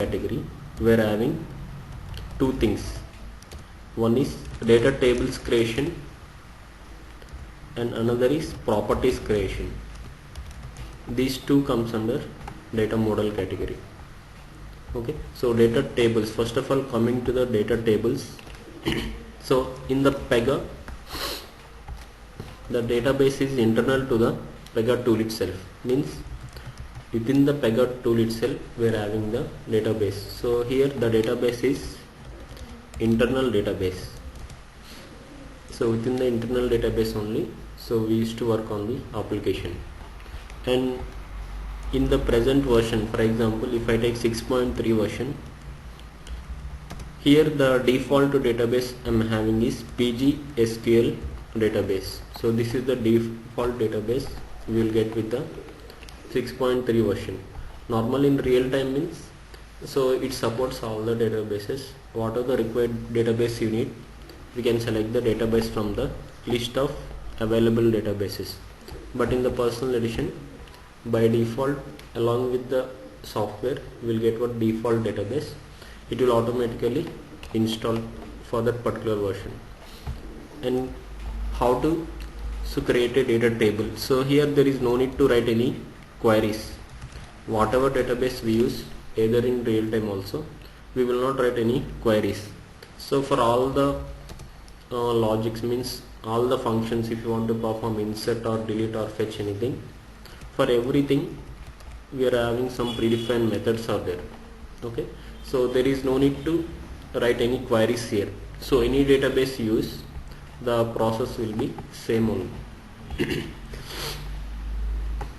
category, we are having two things. One is data tables creation and another is properties creation. These two comes under data model category. Okay, so data tables, first of all, coming to the data tables. So in the Pega, the database is internal to the Pega tool itself, means within the Pega tool itself we are having the database. So here the database is internal database. So within the internal database only, so we used to work on the application. And in the present version, for example, if I take 6.3 version, here the default database I am having is PGSQL database. So this is the default database we will get with the 6.3 version. Normally in real time means, so it supports all the databases. What are the required database you need, we can select the database from the list of available databases. But in the personal edition, by default, along with the software, we will get what default database. It will automatically install for that particular version. And how to create a data table. So here there is no need to write any queries. Whatever database we use, either in real time also, we will not write any queries. So for all the logics, means all the functions, if you want to perform insert or delete or fetch anything, for everything we are having some predefined methods are there. Okay, so there is no need to write any queries here. So any database you use, the process will be same only.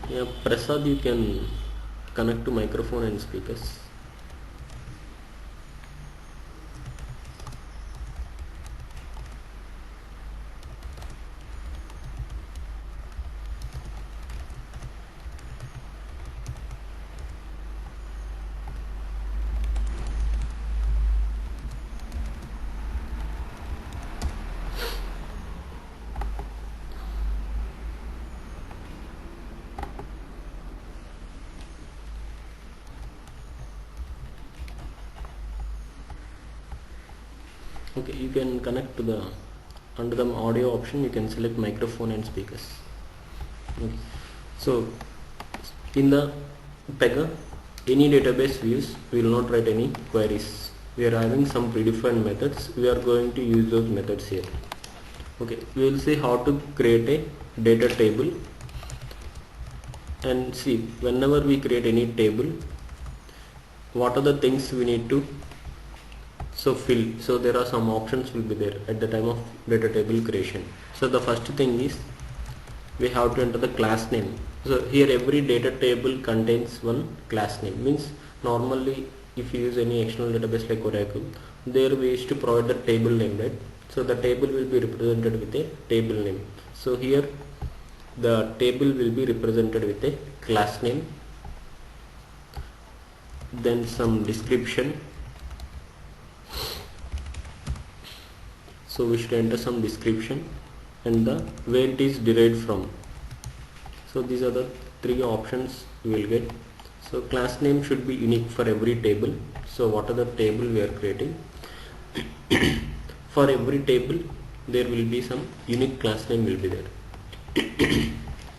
Yeah, Prasad, you can connect to microphone and speakers. Okay, you can connect to the, under the audio option you can select microphone and speakers. Okay. So in the Pega, any database we use, we will not write any queries. We are having some predefined methods, we are going to use those methods here. Okay, we will see how to create a data table. And see, whenever we create any table, what are the things we need to fill. So there are some options will be there at the time of data table creation. So the first thing is we have to enter the class name. So here every data table contains one class name, means normally if you use any external database like Oracle, there we used to provide the table name, right? So the table will be represented with a table name. So here the table will be represented with a class name, then some description. So we should enter some description and the where it is derived from. So these are the three options we will get. So class name should be unique for every table. So what are the table we are creating? For every table there will be some unique class name will be there.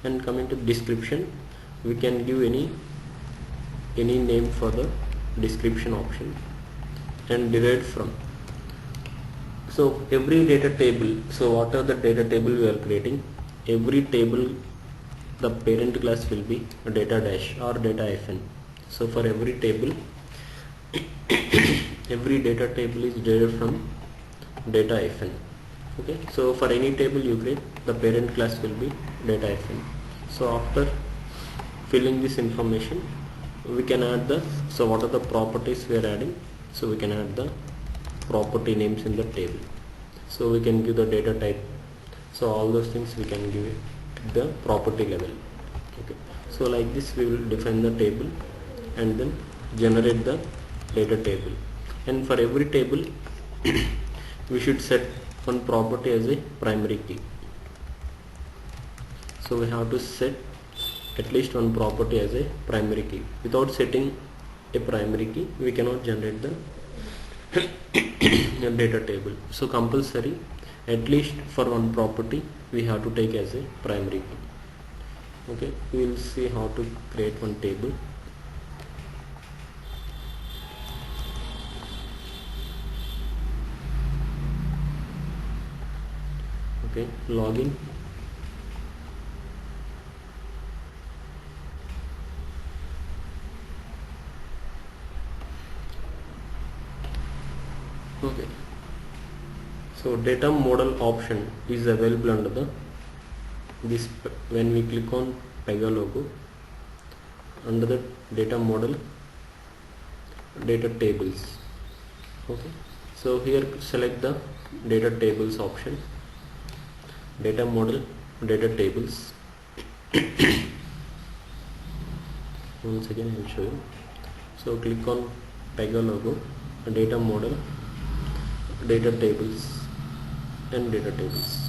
And coming to description, we can give any name for the description option, and derived from. So every data table, so what are the data table we are creating? Every table, the parent class will be data dash or data fn. So for every table, every data table is derived from data fn. Okay, so for any table you create, the parent class will be data fn. So after filling this information, we can add the, so what are the properties we are adding? So we can add the property names in the table. So we can give the data type. So all those things we can give it the property level. Okay, so like this we will define the table and then generate the data table. And for every table we should set one property as a primary key. So we have to set at least one property as a primary key. Without setting a primary key, we cannot generate the data table. So compulsory, at least for one property, we have to take as a primary key. Okay, we will see how to create one table. Okay, login. Okay, so data model option is available under the this. When we click on Pega logo, under the data model, data tables. Okay, so here select the data tables option, data model, data tables. Once again I will show you. So click on Pega logo, data model, data tables and data tables.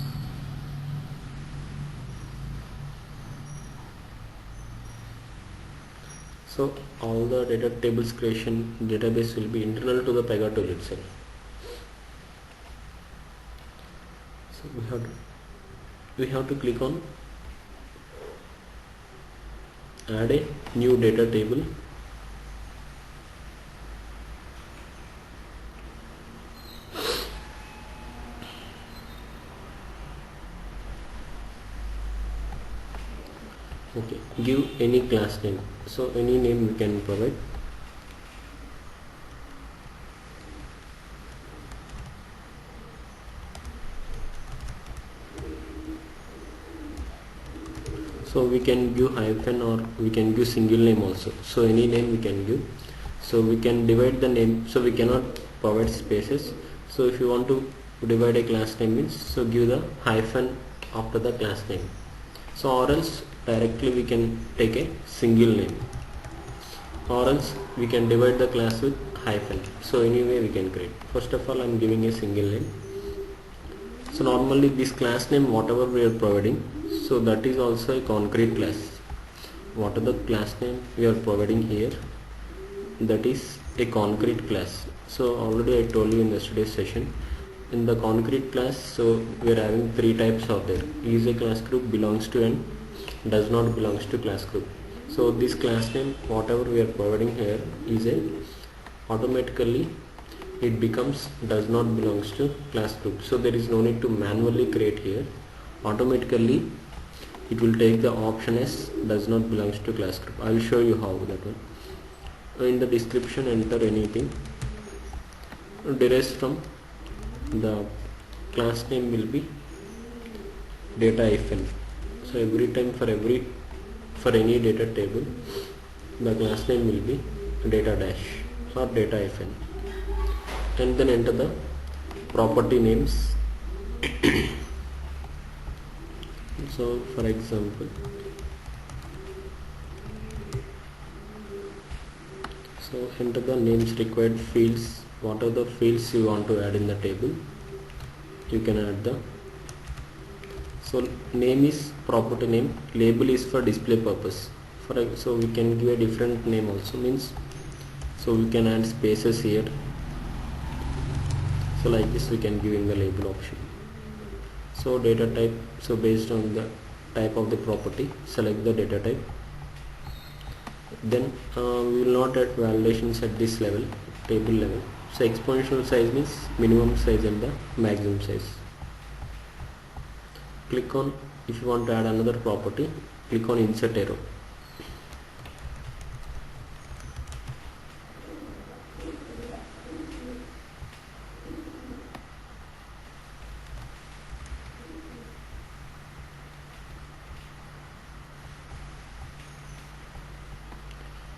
So all the data tables creation database will be internal to the Pega tool itself. So we have to click on add a new data table. Okay, give any class name. So any name we can provide. So we can give hyphen or we can give single name also. So any name we can give. So we can divide the name. So we cannot provide spaces. So if you want to divide a class name means, so give the hyphen after the class name. So or else directly we can take a single name, or else we can divide the class with hyphen. So anyway we can create. First of all I am giving a single name. So normally this class name whatever we are providing, so that is also a concrete class. What are the class name we are providing here, that is a concrete class. So already I told you in yesterday's session, in the concrete class, so we are having three types of there. Is a class group, belongs to, and does not belongs to class group. So this class name whatever we are providing here is a automatically it becomes does not belongs to class group. So there is no need to manually create here. Automatically it will take the option as does not belongs to class group. I will show you how that one. In the description enter anything derives from the class name will be data hyphen. So every time for any data table the class name will be data dash or data hyphen, and then enter the property names. So for example, so enter the names required fields. What are the fields you want to add in the table, you can add the. So name is property name, label is for display purpose. So we can give a different name also, means so we can add spaces here. So like this we can give in the label option. So data type, so based on the type of the property select the data type. Then we will not add validations at this level, table level. So exponential size means minimum size and the maximum size. Click on, if you want to add another property, click on insert arrow.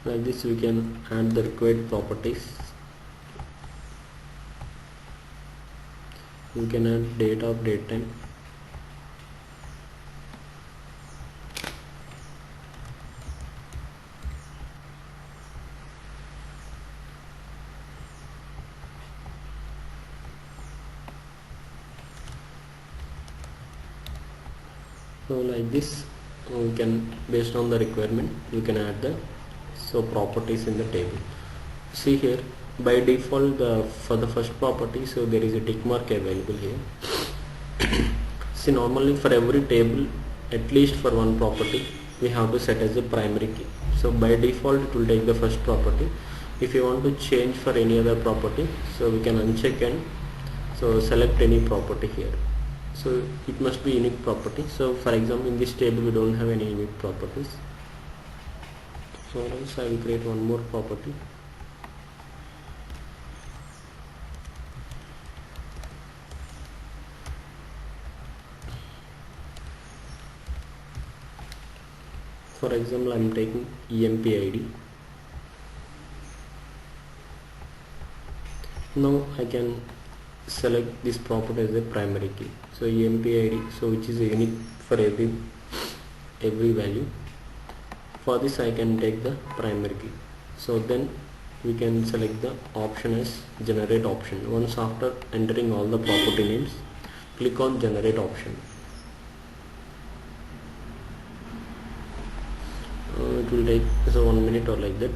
Like this we can add the required properties. We can add date of date time. So like this we can, based on the requirement, we can add the properties in the table. See here, by default for the first property, so there is a tick mark available here. See, normally for every table, at least for one property, we have to set as a primary key. So by default it will take the first property. If you want to change for any other property, so we can uncheck and so select any property here. So it must be unique property. So for example, in this table we don't have any unique properties, so else I will create one more property. For example, I am taking EMP ID. Now I can select this property as a primary key. So EMP ID, so which is unique for every value. For this I can take the primary key. So then we can select the option as generate option. Once after entering all the property names, click on generate option. It will take 1 minute or like that.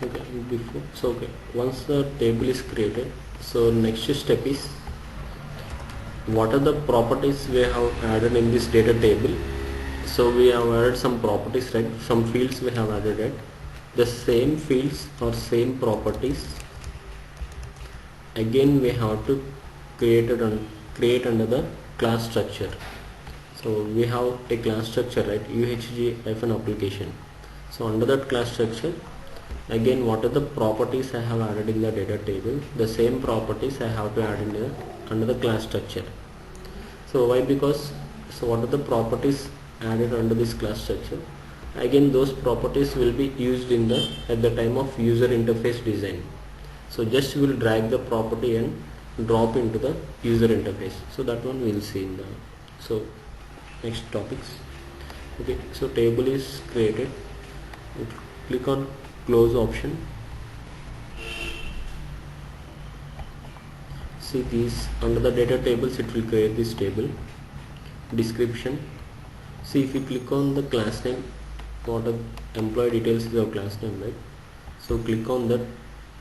Okay, before, so okay, once the table is created, so next step is what are the properties we have added in this data table. So we have added some properties, right? Some fields we have added, right? The same fields or same properties again we have to create under the class structure. So we have a class structure, right? UHG-application. So under that class structure, again what are the properties I have added in the data table, the same properties I have to add in under the class structure. So why? Because so what are the properties added under this class structure? Again those properties will be used in the at the time of user interface design. So just we will drag the property and drop into the user interface. So that one we will see in the next topics. Okay, so table is created. Click on close option. See these under the data tables, it will create this table. Description. See if you click on the class name, what are employee details is our class name, right? So click on that,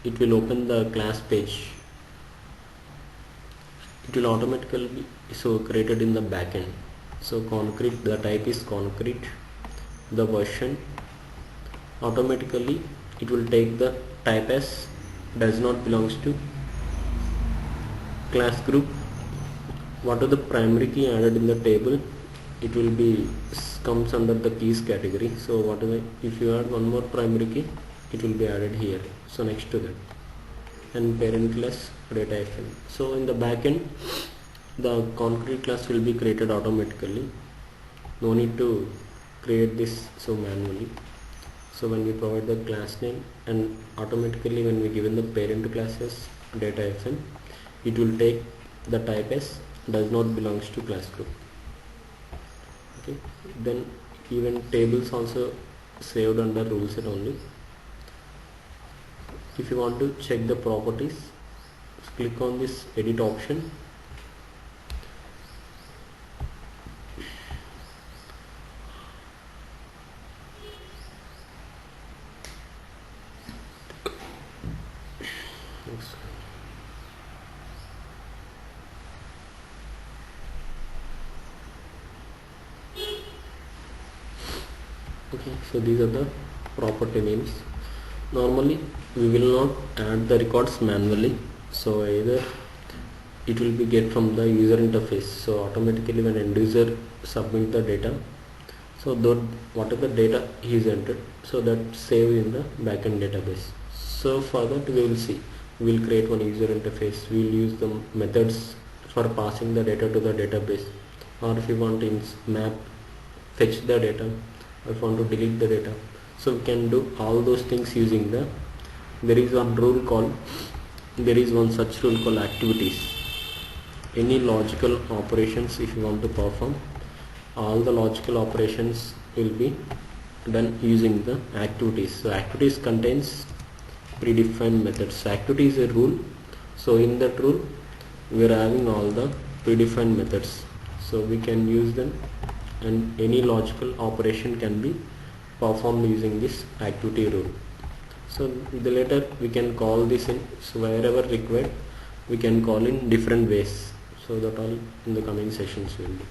it will open the class page. It will automatically be created in the backend. So concrete, the type is concrete, the version, automatically it will take the type as does not belongs to class group. What are the primary key added in the table? It will be comes under the keys category. So whatever, if you add one more primary key, it will be added here. So next to that, and parent class data fn. So in the backend, the concrete class will be created automatically. No need to create this manually. So when we provide the class name, and automatically when we given the parent class as data fn, it will take the type as does not belongs to class group. Okay, then even tables also saved under rule set only. If you want to check the properties, click on this edit option. Okay, so these are the property names. Normally we will not add the records manually, so either it will be get from the user interface. So automatically when end user submit the data, so that whatever data he is entered, so that save in the backend database. So for that we will see, we will create one user interface, we will use the methods for passing the data to the database, or if you want to map, fetch the data, or if you want to delete the data, so we can do all those things using the, there is one rule called, there is one such rule called activities. Any logical operations if you want to perform, all the logical operations will be done using the activities. So activities contains predefined methods. So activity is a rule, so in that rule we are having all the predefined methods, so we can use them, and any logical operation can be performed using this activity rule. So the later we can call this in, so wherever required we can call in different ways, so that all in the coming sessions will be.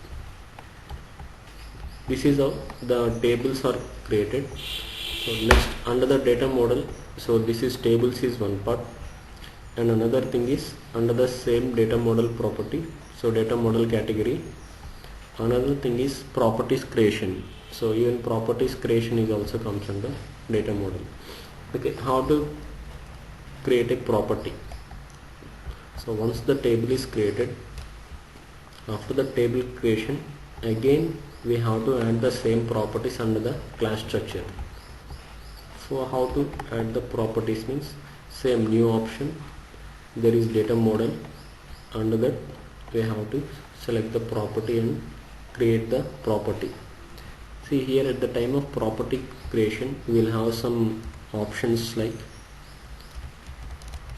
This is how the tables are created. So next, under the data model, so this is tables is one part, and another thing is under the same data model property, so data model category, another thing is properties creation. So even properties creation is also comes under data model. Okay, how to create a property? So once the table is created, after the table creation, again we have to add the same properties under the class structure. So how to add the properties means, same new option, there is data model, under that we have to select the property and create the property. See here at the time of property creation we will have some options like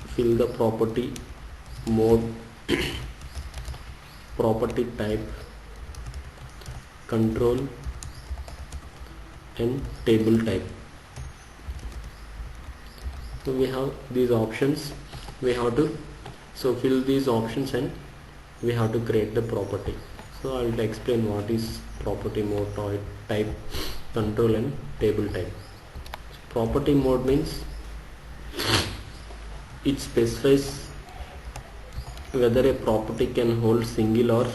fill the property mode, property type, control and table type. So we have these options, we have to fill these options and we have to create the property. So I will explain what is property mode, type, control and table type. So property mode means it specifies whether a property can hold single or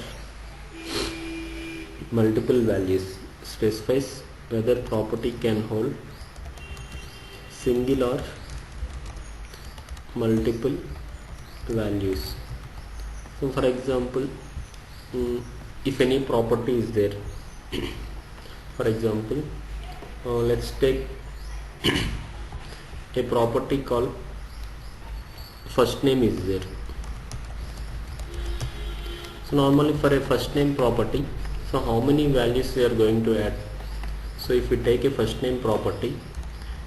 multiple values, specifies whether property can hold single or multiple values. So for example, if any property is there, for example, let's take a property called first name is there. So normally for a first name property, so how many values we are going to add? So if we take a first name property,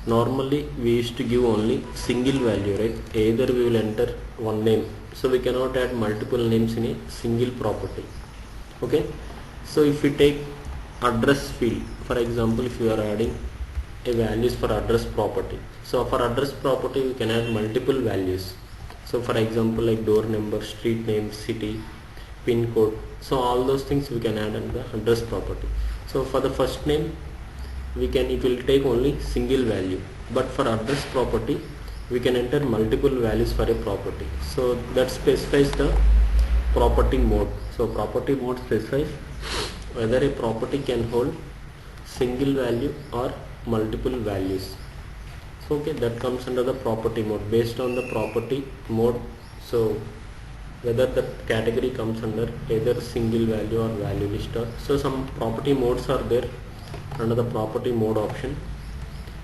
normally we used to give only single value, right? Either we will enter one name, so we cannot add multiple names in a single property. Okay, so if we take address field, for example, if you are adding a values for address property, so for address property we can add multiple values. So for example, like door number, street name, city, pin code, so all those things we can add in the address property. So for the first name we can, it will take only single value, but for address property we can enter multiple values for a property. So that specifies the property mode. So property mode specifies whether a property can hold single value or multiple values. So okay, that comes under the property mode. Based on the property mode, so whether the category comes under either single value or value list, or so some property modes are there under the property mode option.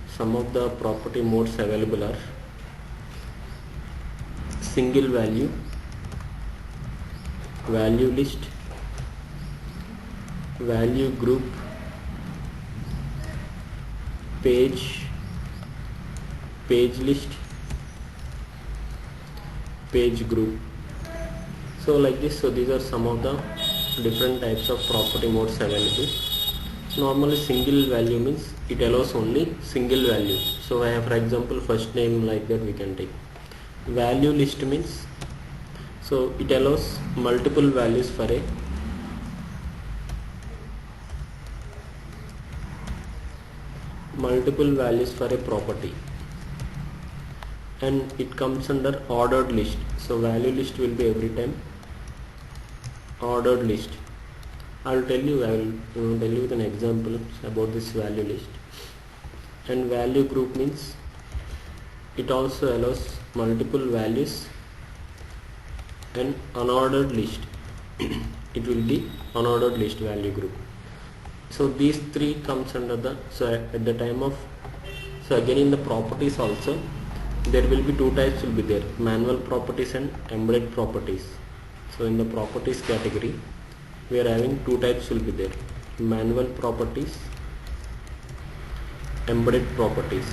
Some of the property modes available are single value, value list, value group, page list, page group. So like this, so these are some of the different types of property modes available. Normally single value means it allows only single value. So I have, for example, first name, like that we can take. Value list means, so it allows multiple values for a multiple values for a property, and it comes under ordered list. So value list will be every time ordered list. I will tell you with an example about this value list. And value group means it also allows multiple values, and unordered list it will be unordered list value group. So these three comes under the, so at the time of, so again in the properties also there will be two types will be there, manual properties and embedded properties. So in the properties category we are having two types will be there, manual properties, embedded properties.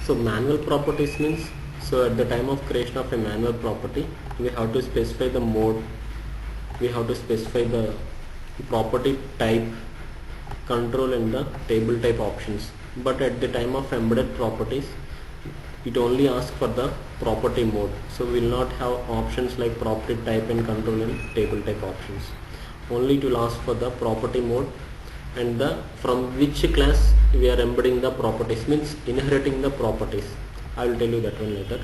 So manual properties means, so at the time of creation of a manual property we have to specify the mode, we have to specify the property type, control and the table type options. But at the time of embedded properties it only asks for the property mode, so we will not have options like property type and control and table type options. Only it will ask for the property mode and the from which class we are embedding the properties, means inheriting the properties. I will tell you that one later.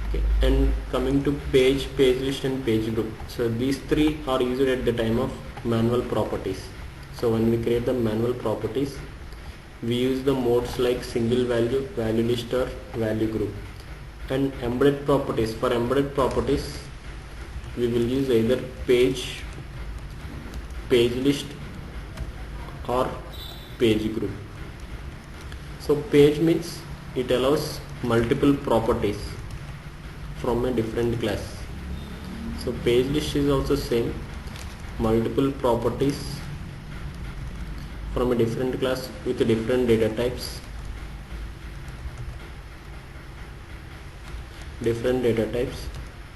Okay. And coming to page list and page group, so these three are used at the time of manual properties. So when we create the manual properties we use the modes like single value, value list or value group. And embedded properties, for embedded properties we will use either page list or page group. So page means it allows multiple properties from a different class. So page list is also same, multiple properties from a different class with different data types,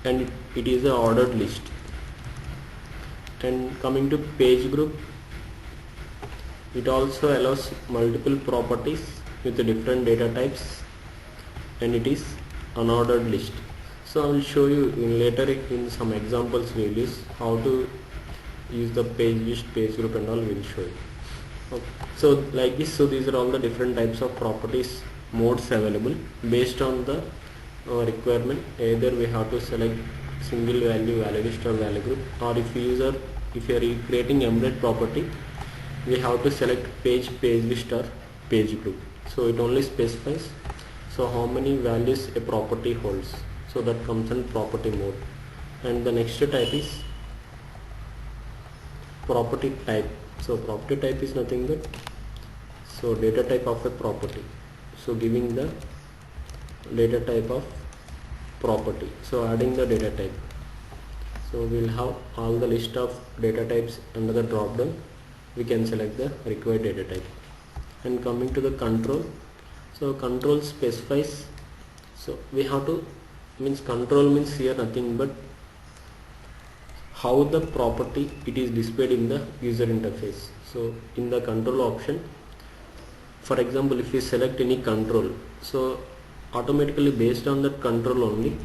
and it is a ordered list. And coming to page group, it also allows multiple properties with different data types, and it is unordered list. So I will show you in later in some examples we will use how to use the page list, page group and all we will show you. Okay. So like this, so these are all the different types of properties modes available based on the requirement. Either we have to select single value, value list or value group, or if you are creating embedded property we have to select page list or page group. So it only specifies so how many values a property holds, so that comes in property mode. And the next type is property type. So property type is nothing but so data type of a property, so giving the data type of property, so adding the data type. So we will have all the list of data types under the drop down, we can select the required data type. And coming to the control, so control specifies, so we have to, means control means here nothing but how the property it is displayed in the user interface. So in the control option, for example if we select any control, so automatically based on that control only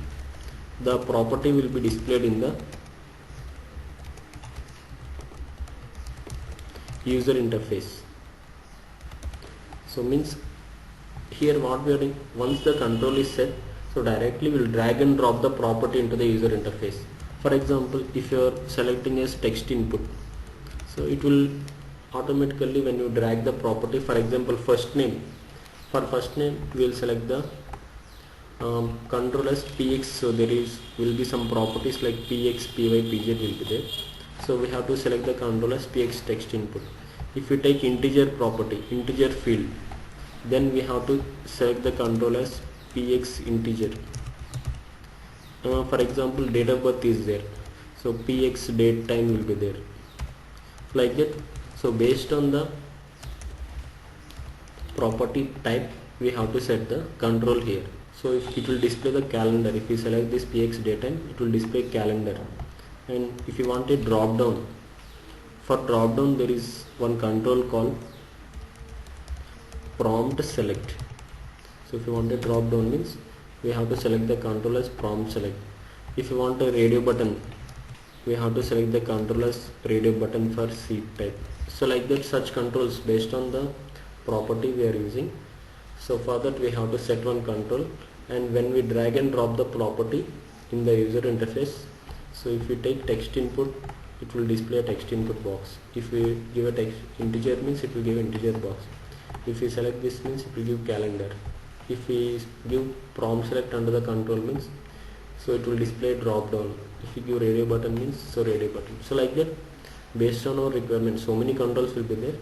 the property will be displayed in the user interface. So means here what we are doing, once the control is set, so directly we will drag and drop the property into the user interface. For example, if you are selecting as text input, so it will automatically when you drag the property, for example first name, for first name we will select the control as px, so there will be some properties like px, py, pz will be there. So we have to select the control as px text input. If you take integer property, integer field, then we have to select the control as px integer. For example date of birth is there, so px date time will be there, like that. So based on the property type we have to set the control here. So if it will display the calendar, if you select this px date time it will display calendar. And if you want a drop down, for drop down there is one control called prompt select. So if you want a drop down means we have to select the control as prompt select. If you want a radio button, we have to select the control as radio button for seat type. So like that, such controls based on the property we are using. So for that we have to set one control, and when we drag and drop the property in the user interface, so if we take text input, it will display a text input box. If we give a text integer means it will give integer box. If we select this means it will give calendar. If we give prompt select under the control means, so it will display drop down. If you give radio button means, so radio button. So like that, based on our requirement, so many controls will be there.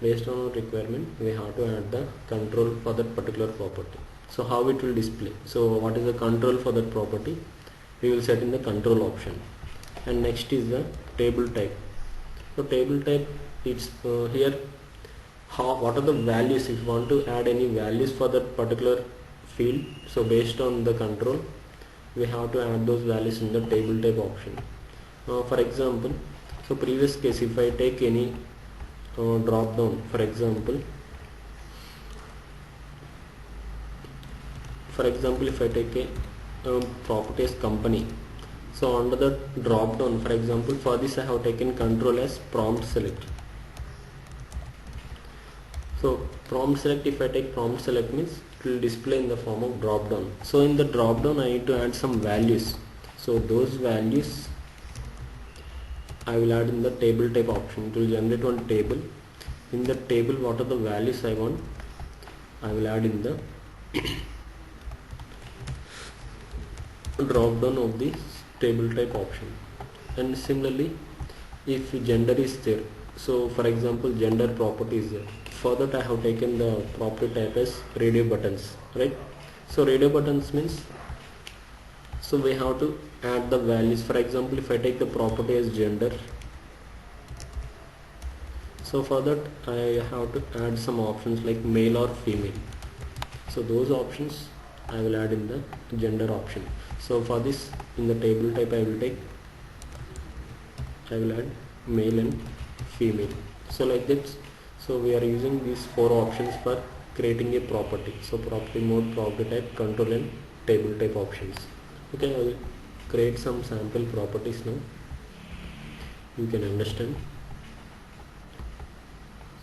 Based on our requirement, we have to add the control for that particular property. So how it will display? So what is the control for that property? We will set in the control option. And next is the table type. So table type, it's here what are the values. If you want to add any values for that particular field, so based on the control we have to add those values in the table type option. For example, so previous case, if I take any drop down, for example if I take a property as company, so under the drop down, for example, for this I have taken control as prompt select. So prompt select, if I take prompt select means it will display in the form of drop down. So in the drop down I need to add some values. So those values I will add in the table type option. It will generate one table. In the table, what are the values I want, I will add in the drop down of the table type option. And similarly, if gender is there, so for example gender property is there, for that I have taken the property type as radio buttons, right? So radio buttons means, so we have to add the values. For example, if I take the property as gender, so for that I have to add some options like male or female. So those options I will add in the gender option. So for this, in the table type I will add male and female. So like that, so we are using these 4 options for creating a property. So property mode, property type, control and table type options. Okay, I will create some sample properties now, you can understand.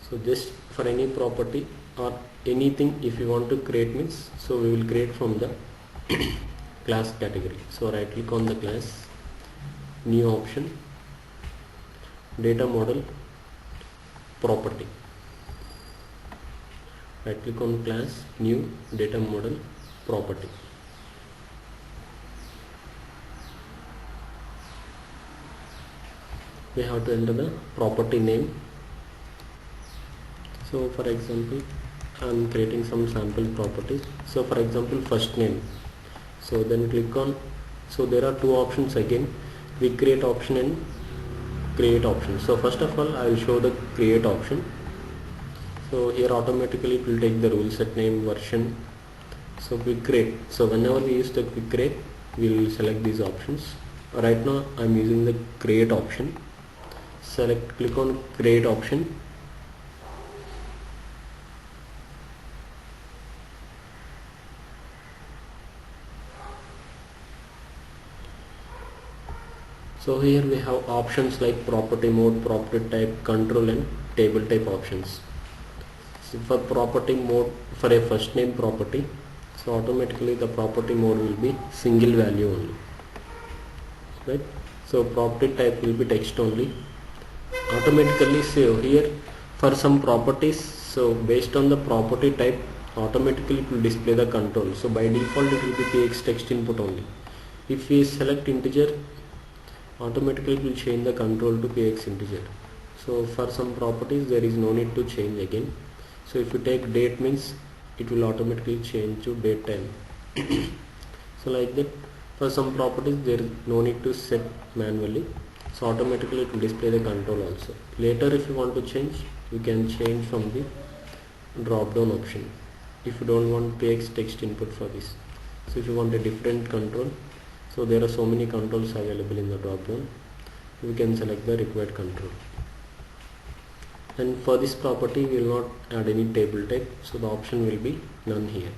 So just for any property or anything if you want to create means, so we will create from the class category. So right click on the class, new option, data model, property. Right click on class, new, data model, property. We have to enter the property name. So for example, I am creating some sample properties. So for example, first name. So then click on, so there are 2 options again, we create option and create option. So first of all I will show the create option. So here automatically it will take the rule set name, version. So quick create, so whenever we use the quick create we will select these options. Right now I am using the create option. Select, click on create option. So here we have options like property mode, property type, control and table type options. So for property mode, for a first name property, so automatically the property mode will be single value only, right? So property type will be text only. Automatically, so here for some properties, so based on the property type automatically it will display the control. So by default it will be px text input only. If we select integer, automatically it will change the control to px integer. So for some properties there is no need to change again. So if you take date means it will automatically change to date time. So like that, for some properties there is no need to set manually, so automatically it will display the control also. Later if you want to change, you can change from the drop down option if you don't want px text input for this. So if you want a different control, so there are so many controls available in the drop down, we can select the required control. And for this property we will not add any table type, so the option will be none here.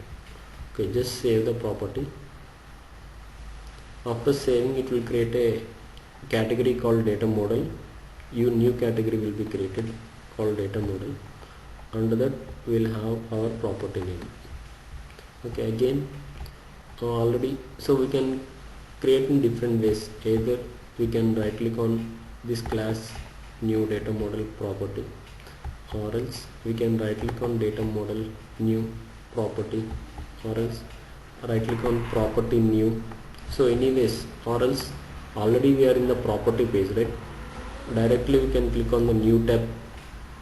Okay, just save the property. After saving, it will create a category called data model. New category will be created called data model. Under that we'll have our property name. Okay, again already, so we can create in different ways. Either we can right click on this class new data model property, or else we can right click on data model new property, or else right click on property new. So anyways, or else already we are in the property page, right? Directly we can click on the new tab,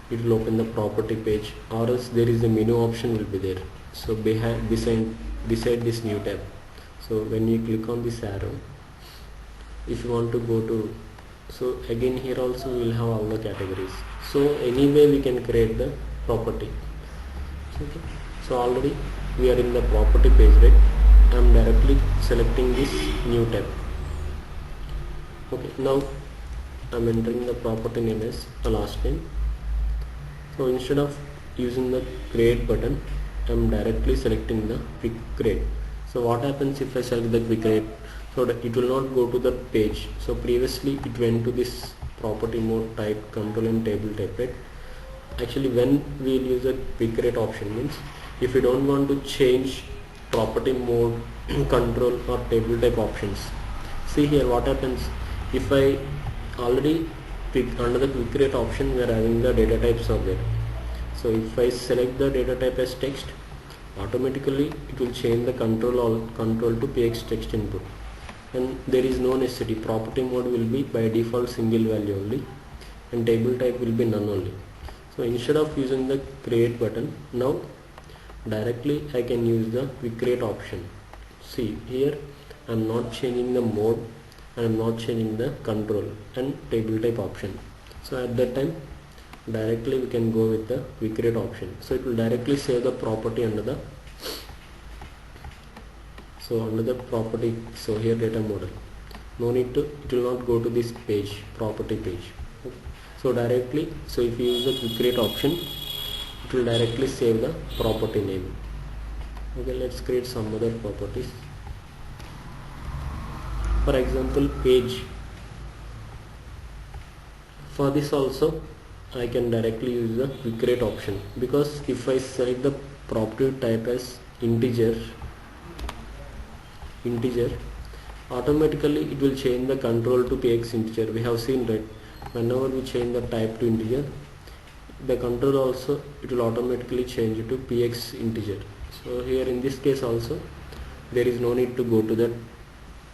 it will open the property page, or else there is a menu option will be there. So beside this new tab, so when you click on this arrow, if you want to go to, so again here also we will have all the categories. So anyway we can create the property. Okay, so already we are in the property page, right? I am directly selecting this new tab. Okay, now I am entering the property name as the last name. So instead of using the create button, I am directly selecting the quick create. So what happens if I select the quick create? So that it will not go to the page. So previously it went to this property mode, type, control and table type, right? Actually when we will use a quick create option, means if we don't want to change property mode, control or table type options, see here what happens. If I already under the quick create option, we are having the data types are there. So if I select the data type as text, automatically it will change the control to px text input, and there is no necessity. Property mode will be by default single value only, and table type will be none only. So instead of using the create button, now directly I can use the quick create option. See here I am not changing the mode, I am not changing the control and table type option. So at that time directly we can go with the quick create option. So it will directly save the property under the property. So here data model, no need to, it will not go to this page, property page. Okay. So directly, so if you use the quick create option, it will directly save the property name. Okay, let's create some other properties. For example, page. For this also I can directly use the quick create option, because if I select the property type as integer, automatically it will change the control to px integer. We have seen that whenever we change the type to integer, the control also it will automatically change it to px integer. So here in this case also there is no need to go to that,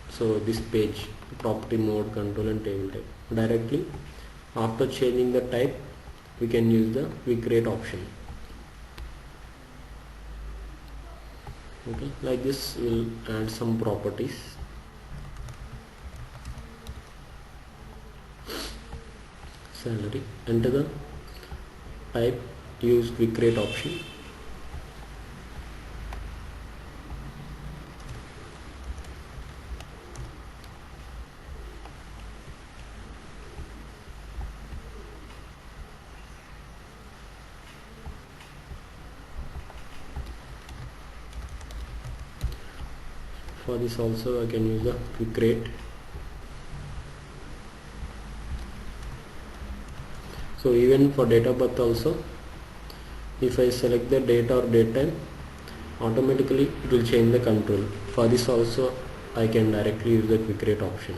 so this page, property mode, control and table type. Directly after changing the type we can use the quick create option. Okay, like this we'll add some properties. Salary, enter the type, use quick create option. For this also I can use the quick create. So even for date of birth also, if I select the date or date time, automatically it will change the control. For this also I can directly use the quick create option.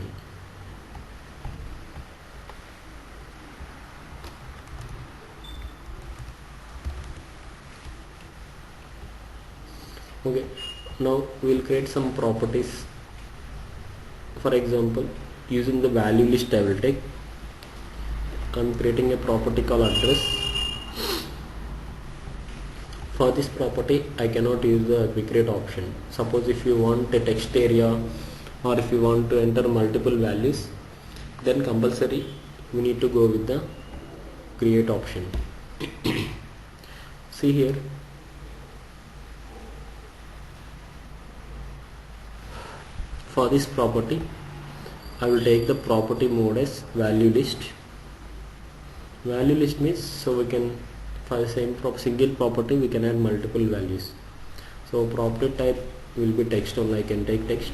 Okay, now we will create some properties. For example, using the value list I will take, I am creating a property called address. For this property I cannot use the quick create option. Suppose if you want a text area, or if you want to enter multiple values, then compulsory we need to go with the create option. See here, for this property I will take the property mode as value list. Value list means, so we can, for the same single property we can add multiple values. So property type will be text only, I can take text.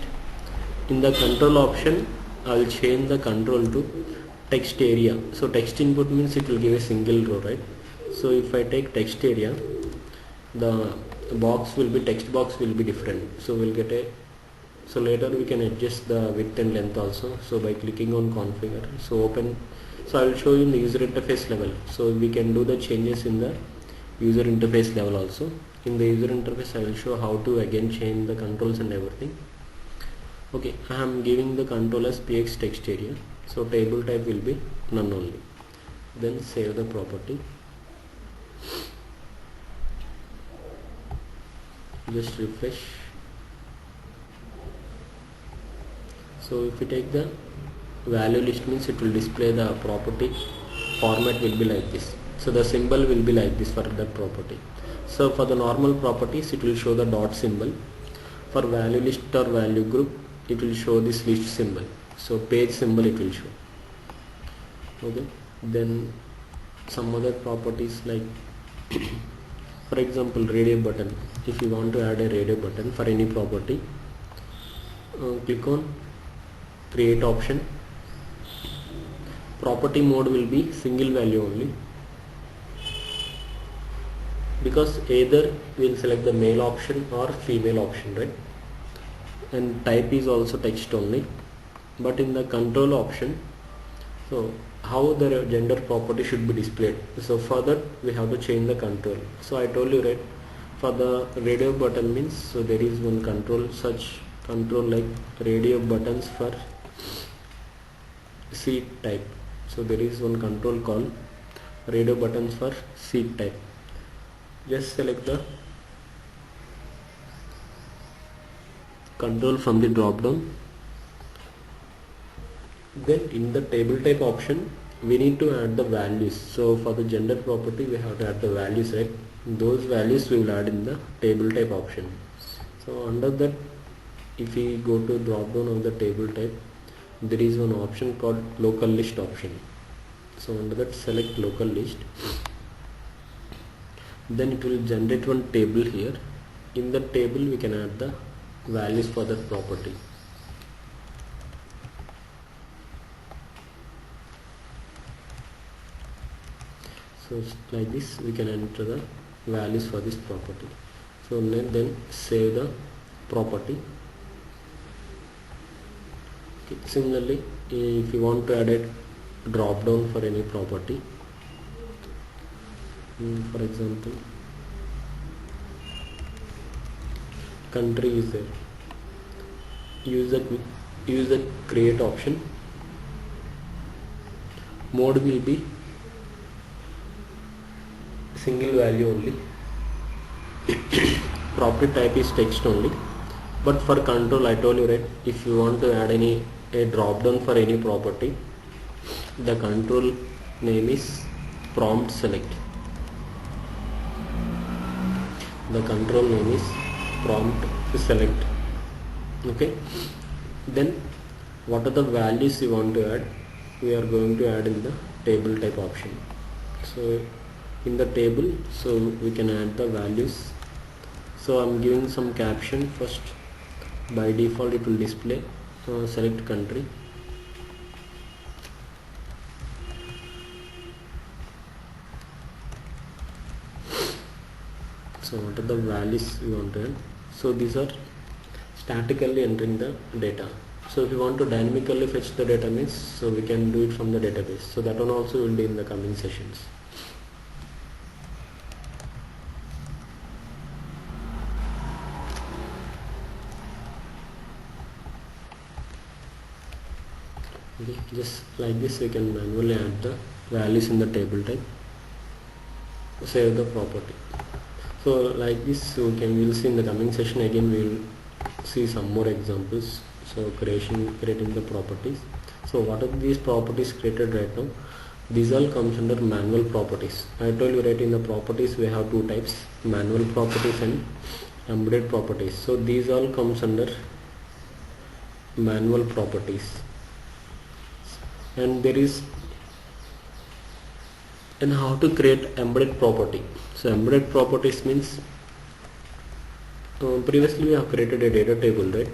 In the control option I'll change the control to text area. So text input means it will give a single row, right? So if I take text area, the box will be, text box will be different. So we'll get a, so later we can adjust the width and length also. So by clicking on configure, so open, so I will show you in the user interface level. So we can do the changes in the user interface level also. In the user interface I will show how to again change the controls and everything. Okay, I am giving the control as px text area. So table type will be none only. Then save the property. Just refresh. So if you take the value list means it will display the property format will be like this. So the symbol will be like this for that property. So for the normal properties it will show the dot symbol. For value list or value group it will show this list symbol. So page symbol it will show. Okay, then some other properties like for example radio button. If you want to add a radio button for any property, click on create option. Property mode will be single value only, because either we'll select the male option or female option, right? And type is also text only. But in the control option, so how the gender property should be displayed, so for that we have to change the control. So I told you, right, for the radio button means, so there is one control, such control like radio buttons for seat type. So there is one control called radio buttons for seat type. Just select the control from the drop down. Then in the table type option we need to add the values. So for the gender property we have to add the values, right? Those values we will add in the table type option. So under that, if we go to drop down of the table type, there is one option called local list option. So under that select local list. Then it will generate one table here. In the table we can add the values for that property. So like this we can enter the values for this property. So then save the property. Okay. Similarly, if you want to add a drop down for any property, for example country is there, use the create option. Mode will be single value only. Property type is text only. But for control I told you, right, if you want to add a drop down for any property, the control name is prompt select. The control name is prompt select. Okay, then what are the values you want to add? We are going to add in the table type option. So in the table, so we can add the values. So I'm giving some caption first. By default it will display select country. So what are the values we want to add? So these are statically entering the data. So if you want to dynamically fetch the data means, so we can do it from the database. So that one also will be in the coming sessions. Okay, just like this we can manually add the values in the table type. Save the property. So like this we will see in the coming session. Again we will see some more examples. So creating the properties. So what are these properties created right now? These all comes under manual properties. I told you, right, in the properties we have two types, manual properties and embedded properties. So these all comes under manual properties. And there is, and how to create embedded property. So embedded properties means, previously we have created a data table, right?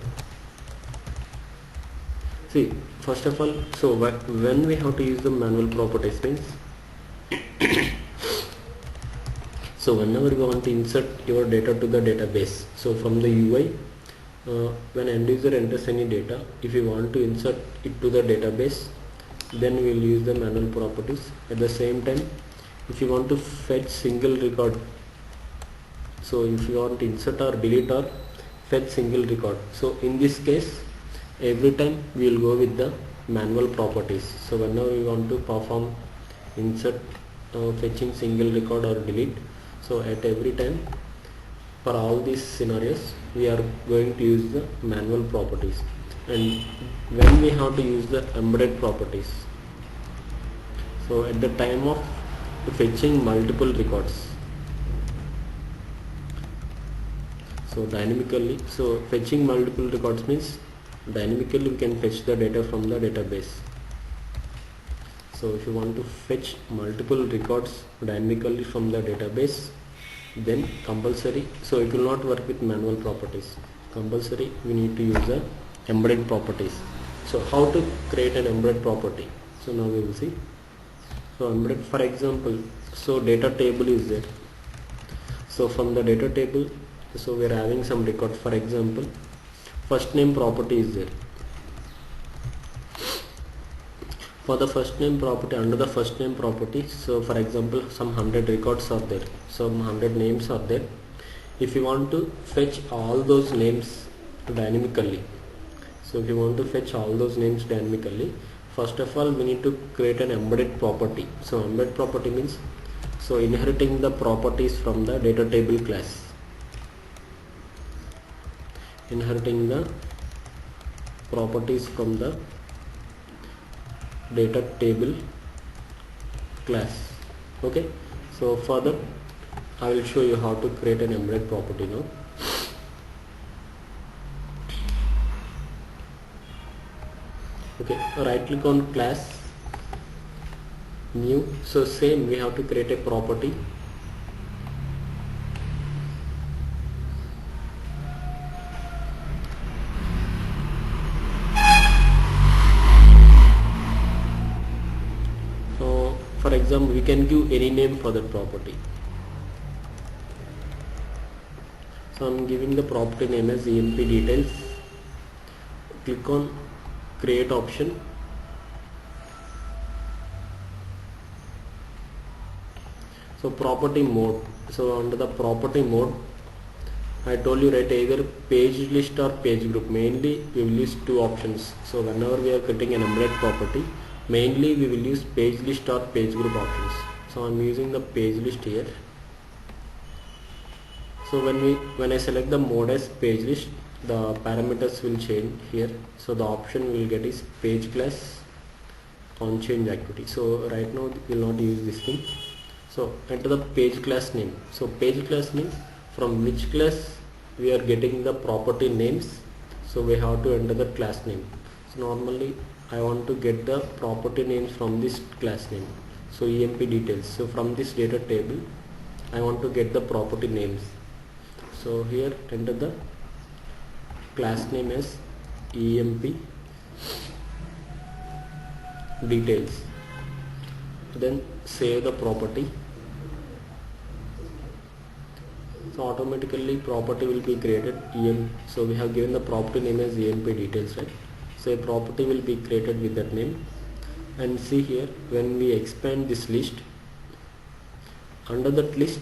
See, first of all, so when we have to use the manual properties means, so whenever we want to insert your data to the database, so from the UI, when end user enters any data, if you want to insert it to the database, then we will use the manual properties. At the same time, if you want to fetch single record, so if you want to insert or delete or fetch single record, so in this case every time we will go with the manual properties. So whenever we want to perform insert, fetching single record or delete, so at every time for all these scenarios we are going to use the manual properties. And when we have to use the embedded properties, so at the time of fetching multiple records, so dynamically, so fetching multiple records means dynamically we can fetch the data from the database. So if you want to fetch multiple records dynamically from the database, then compulsory, so it will not work with manual properties, compulsory we need to use the embedded properties. So how to create an embedded property? So now we will see. So embedded, for example, so data table is there. So from the data table, so we are having some record. For example, first name property is there. For the first name property, under the first name property, so for example some 100 records are there, some 100 names are there. If you want to fetch all those names dynamically, so if you want to fetch all those names dynamically, first of all we need to create an embedded property. So embedded property means, so inheriting the properties from the data table class, inheriting the properties from the data table class. Okay, so further I will show you how to create an embedded property now. Okay, right click on class, new. So same, we have to create a property. So for example we can give any name for that property. So I am giving the property name as EMP details. Click on create option. So property mode, so under the property mode I told you, write either page list or page group. Mainly we will use two options. So whenever we are creating an embedded property, mainly we will use page list or page group options. So I am using the page list here. So when I select the mode as page list, the parameters will change here. So the option we will get is page class on change activity. So right now we will not use this thing. So enter the page class name. So page class means from which class we are getting the property names. So we have to enter the class name. So normally I want to get the property names from this class name. So EMP details. So from this data table I want to get the property names. So here enter the class name as EMP details, then save the property. So automatically property will be created. So we have given the property name as EMP details, right? So a property will be created with that name. And see here, when we expand this list, under that list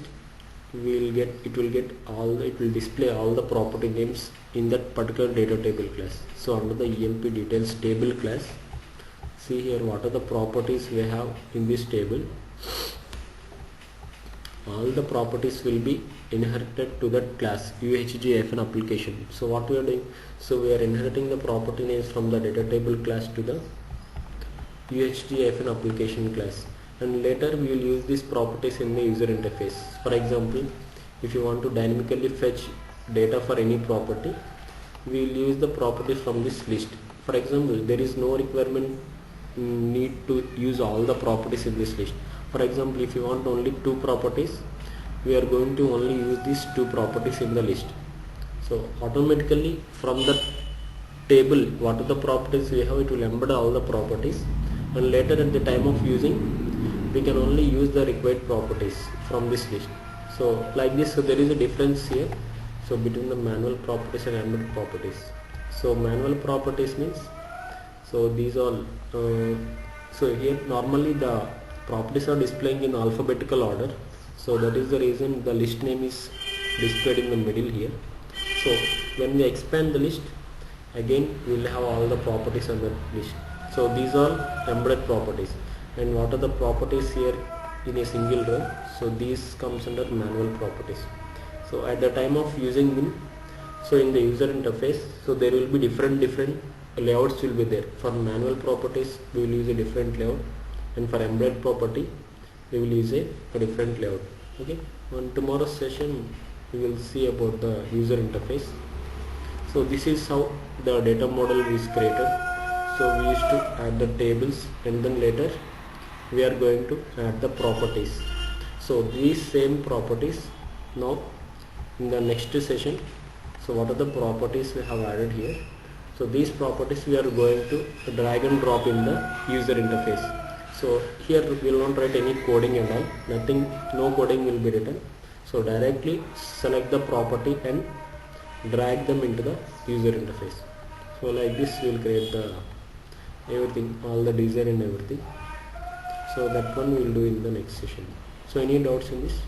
it will display all the property names in that particular data table class. So under the EMP details table class, see here what are the properties we have in this table. All the properties will be inherited to that class UHG-FN application. So what we are doing, so we are inheriting the property names from the data table class to the UHG-FN application class, and later we will use these properties in the user interface. For example, if you want to dynamically fetch data for any property, we will use the property from this list. For example, there is no requirement need to use all the properties in this list. For example, if you want only two properties, we are going to only use these two properties in the list. So automatically from the table what are the properties we have, it will embed all the properties, and later at the time of using we can only use the required properties from this list. So like this, so there is a difference here, so between the manual properties and embedded properties. So manual properties means, so these all so here normally the properties are displaying in alphabetical order, so that is the reason the list name is displayed in the middle here. So when we expand the list, again we will have all the properties on the list. So these are embedded properties, and what are the properties here in a single row, so these comes under manual properties. So at the time of using them, so in the user interface, so there will be different layouts will be there. For manual properties we will use a different layout, and for embedded property we will use a different layout. Okay, on tomorrow's session we will see about the user interface. So this is how the data model is created. So we used to add the tables, and then later we are going to add the properties. So these same properties now in the next session, so what are the properties we have added here, so these properties we are going to drag and drop in the user interface. So here we will not write any coding and all, nothing, no coding will be written. So directly select the property and drag them into the user interface. So like this we will create the everything, all the design and everything. So that one we will do in the next session. So any doubts in this?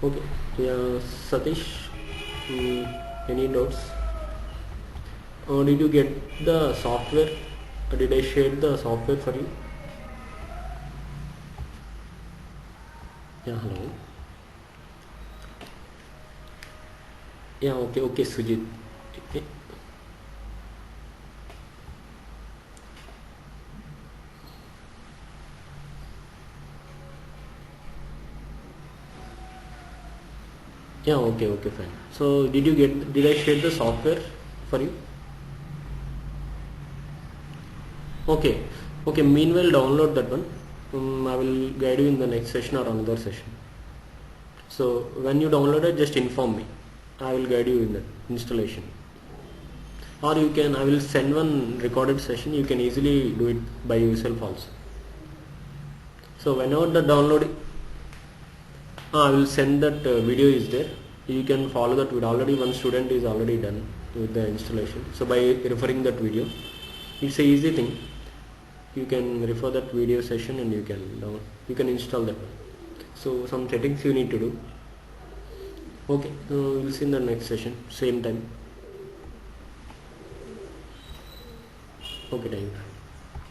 Okay, yeah, Satish, any doubts? Did you get the software? Did I share the software for you? Yeah, hello. Yeah, okay, Sujit. Okay. Yeah, okay, fine. So did I share the software for you? Okay, meanwhile download that one. I will guide you in the next session or another session. So when you download it, just inform me. I will guide you in the installation. Or you can, I will send one recorded session, you can easily do it by yourself also. So whenever the download, I will send that video is there, you can follow that video. Already one student is already done with the installation. So by referring that video, it's a easy thing. You can refer that video session and you can install that one. So some settings you need to do. Okay, we'll see in the next session, same time. Okay, thank you.